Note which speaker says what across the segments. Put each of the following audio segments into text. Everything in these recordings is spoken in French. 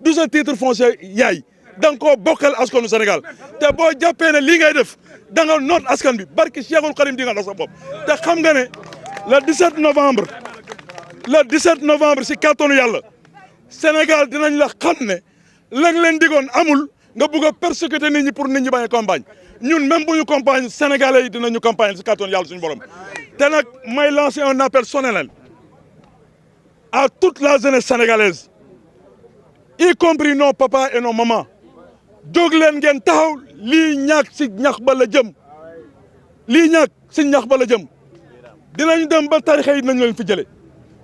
Speaker 1: du sa titre foncier yaay da nga koo bokkal askanu Sénégal te boo jàppee ne lii ngay def da nga noot askan bi barki Cheikhul Khadim di nga nax sa bopp te xam nga ne le 17 novembre si kàttanu yàlla Sénégal dinañ la xam ne lañ leen digoon amul nga bugg a persécuter nit ñi pour nit ñi bañ a campagne ñun même bu ñu campagne sénégalais yi dinañu campagne si kàttanu yàlla suñu borom te nag may lancer un appel solennel à toute la jeunesse sénégalaise y compris nos papas et nos mamans jóg leen ngeen taxaw lii ñàkk si ñax ba la jëm lii ñàkk si ñax ba la jëm dinañ dem ba tarixa yi nañ leen fi jële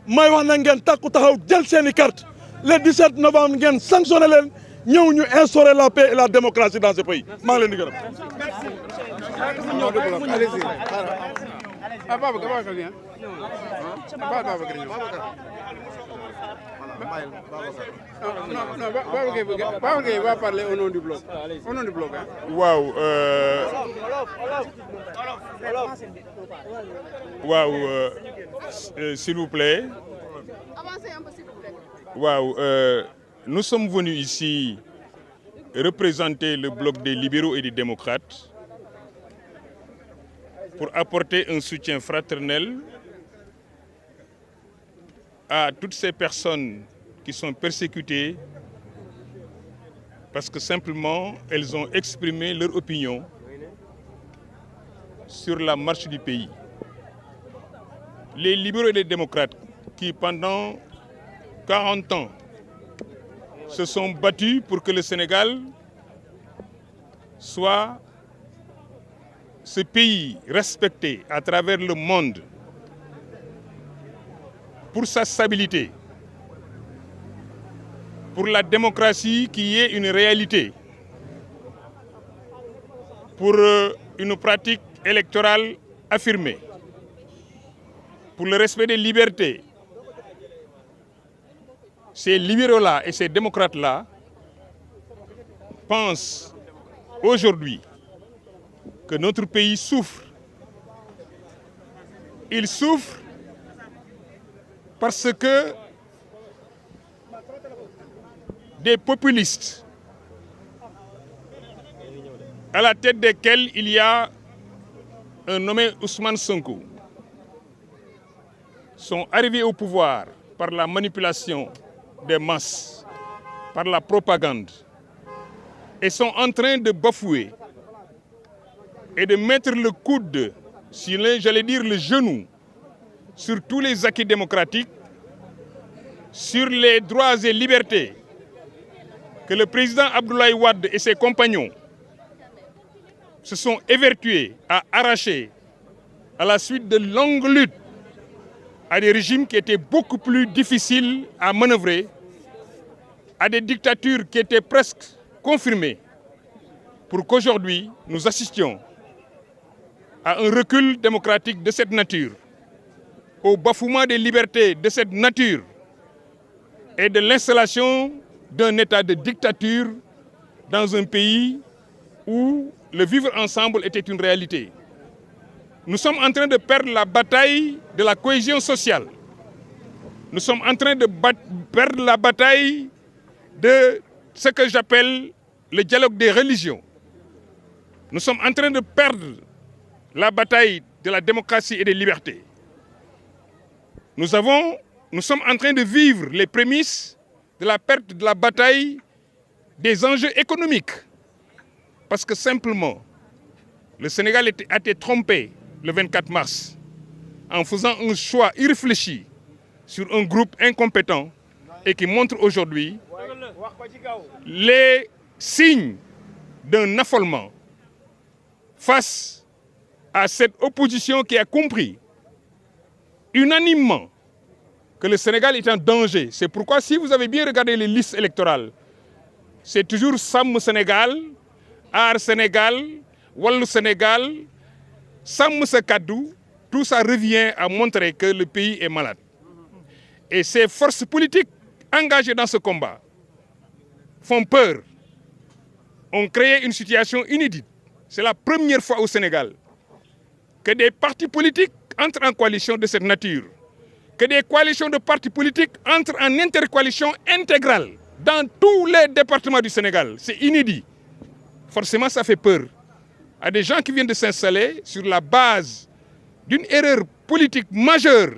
Speaker 1: may wax na ngeen takku taxaw jël seeni carte le 17 novembre ngeen sanctionné leen ñëw ñu instaurer la paix et la démocratie dans ce pays maa ngi leen di gërëm.
Speaker 2: Babacar va parler au nom du bloc. Au nom du bloc, hein?
Speaker 3: Waaw s'il vous plaît.
Speaker 2: Avancez un peu s'il vous plaît.
Speaker 3: Waaw nous sommes venus ici représenter le bloc des libéraux et des démocrates pour apporter un soutien fraternel à toutes ces personnes qui sont persécutées parce que simplement elles ont exprimé leur opinion sur la marche du pays. Les libéraux et les démocrates qui pendant 40 ans se sont battus pour que le Sénégal soit ce pays respecté à travers le monde pour sa stabilité, pour la démocratie qui est une réalité, pour une pratique électorale affirmée, pour le respect des libertés. Ces libéraux-là et ces démocrates-là pensent aujourd'hui que notre pays souffre. Il souffre parce que des populistes à la tête desquels il y a un nommé Ousmane Sonko sont arrivés au pouvoir par la manipulation des masses, par la propagande, et sont en train de bafouer et de mettre le coude sur j'allais dire le genou, sur tous les acquis démocratiques, sur les droits et libertés que le président Abdoulaye Wade et ses compagnons se sont évertués à arracher à la suite de longues luttes à des régimes qui étaient beaucoup plus difficiles à manœuvrer, à des dictatures qui étaient presque confirmées, pour qu'aujourd'hui nous assistions à un recul démocratique de cette nature, au bafouement des libertés de cette nature et de l'installation d'un état de dictature dans un pays où le vivre ensemble était une réalité. Nous sommes en train de perdre la bataille de la cohésion sociale. Nous sommes en train de perdre la bataille de ce que j'appelle le dialogue des religions. Nous sommes en train de perdre la bataille de la démocratie et des libertés. Nous sommes en train de vivre les prémices de la perte de la bataille des enjeux économiques. Parce que simplement, le Sénégal a été trompé le 24 mars en faisant un choix irréfléchi sur un groupe incompétent et qui montre aujourd'hui les signes d'un affolement face à cette opposition qui a compris unanimement que le Sénégal est en danger. C'est pourquoi si vous avez bien regardé les listes électorales, c'est toujours Sam Sénégal, Aar Sénégal, Wallu Sénégal, Sam Kaddu, tout ça revient à montrer que le pays est malade. Et ces forces politiques engagées dans ce combat font peur, ont créé une situation inédite. C'est la première fois au Sénégal que des partis politiques entrent en coalition de cette nature, que des coalitions de partis politiques entrent en intercoalition intégrale dans tous les départements du Sénégal. C'est inédit. Forcément, ça fait peur à des gens qui viennent de s'installer sur la base d'une erreur politique majeure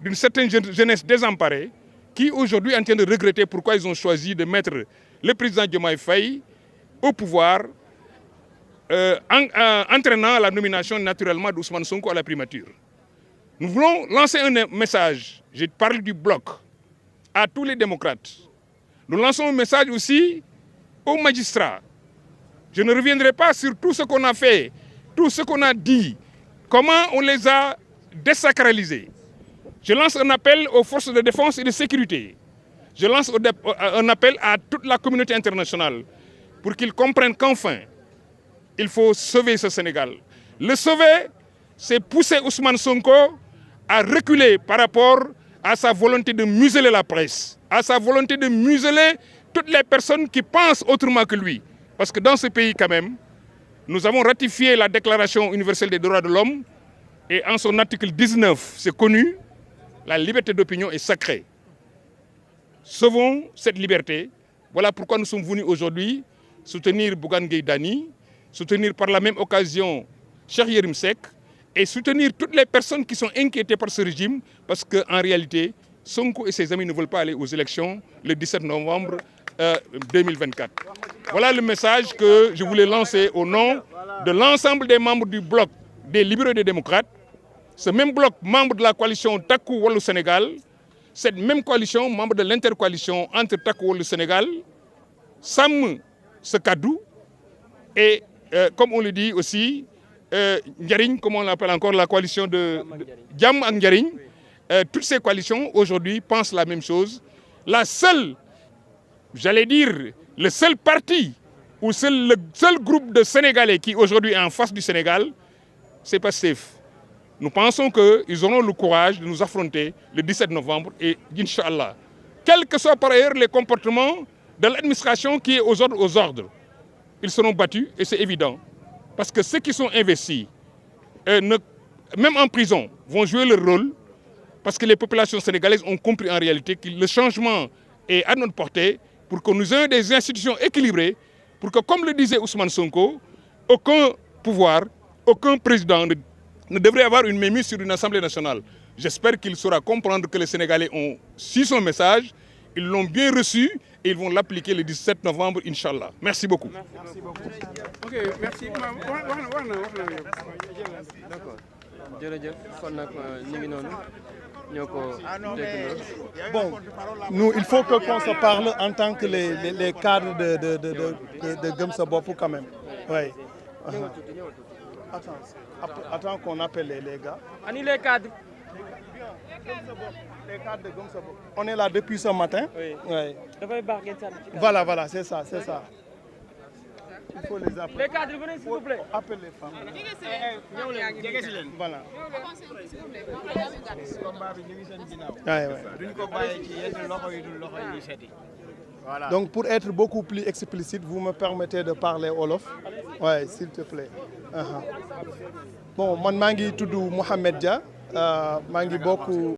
Speaker 3: d'une certaine jeunesse désemparée qui aujourd'hui est en train de regretter pourquoi ils ont choisi de mettre le président Diomaye Faye au pouvoir, entraînant la nomination naturellement d'Ousmane Sonko à la primature. Nous voulons lancer un message, je parle du bloc, à tous les démocrates. Nous lançons un message aussi aux magistrats. Je ne reviendrai pas sur tout ce qu'on a fait, tout ce qu'on a dit, comment on les a désacralisés. Je lance un appel aux forces de défense et de sécurité. Je lance un appel à toute la communauté internationale pour qu'ils comprennent qu'enfin, il faut sauver ce Sénégal. Le sauver, c'est pousser Ousmane Sonko à reculer par rapport à sa volonté de museler la presse, à sa volonté de museler toutes les personnes qui pensent autrement que lui. Parce que dans ce pays, quand même, nous avons ratifié la Déclaration universelle des droits de l'homme et en son article 19, c'est connu, la liberté d'opinion est sacrée. Sauvons cette liberté. Voilà pourquoi nous sommes venus aujourd'hui soutenir Bougane Gueye Dany, soutenir par la même occasion Cheikh Yérim Seck et soutenir toutes les personnes qui sont inquiétées par ce régime parce qu'en réalité, Sonko et ses amis ne veulent pas aller aux élections le 17 novembre 2024. Voilà le message que je voulais lancer au nom de l'ensemble des membres du bloc des libéraux et des démocrates. Ce même bloc, membre de la coalition Taku Wallu Sénégal, cette même coalition, membre de l'intercoalition entre Taku Wallu Sénégal, sàmm ce kaddu et comme on le dit aussi, Njariñ, comme on l'appelle encore, la coalition de Jàmm ak Njariñ, toutes ces coalitions aujourd'hui pensent la même chose. La seule, j'allais dire, le seul parti ou le seul groupe de Sénégalais qui aujourd'hui est en face du Sénégal, c'est Pastef. Nous pensons qu'ils auront le courage de nous affronter le 17 novembre et Inch'Allah. Quels que soient par ailleurs les comportements de l'administration qui est aux ordres, ils seront battus et c'est évident. Parce que ceux qui sont investis, même en prison, vont jouer leur rôle parce que les populations sénégalaises ont compris en réalité que le changement est à notre portée pour que nous ayons des institutions équilibrées, pour que, comme le disait Ousmane Sonko, aucun pouvoir, aucun président ne devrait avoir une mainmise sur une Assemblée nationale. J'espère qu'il saura comprendre que les Sénégalais ont su son message, ils l'ont bien reçu et ils vont l'appliquer le 17 novembre, Inch'Allah. Merci beaucoup.
Speaker 2: Merci beaucoup. Ok, merci.
Speaker 4: D'accord. Jërëjëf kon nag ñu ngi noonu ñoo ko déggandoo.
Speaker 5: Bon, nous, il faut qu'on se parle en tant que les cadres de Gëm Sa Bopp quand même. Oui. Attends qu'on appelle les gars.
Speaker 4: Ani les cadres.
Speaker 5: Les cadres de Gëm Sa Bopp. On est là depuis ce matin.
Speaker 4: Oui.
Speaker 5: Oui.
Speaker 4: Dafay baax ngeen sànni ci.
Speaker 5: Voilà, c'est ça. Il faut les appeler.
Speaker 4: Les cadres, venez s'il vous plaît.
Speaker 5: Appelle les femmes. Voilà. Ouais. Donc pour être beaucoup plus explicite, vous me permettez de parler wolof. Ouais, s'il te plaît. Bon, man maa ngi tudd Mohamed Dia, maa ngi bokk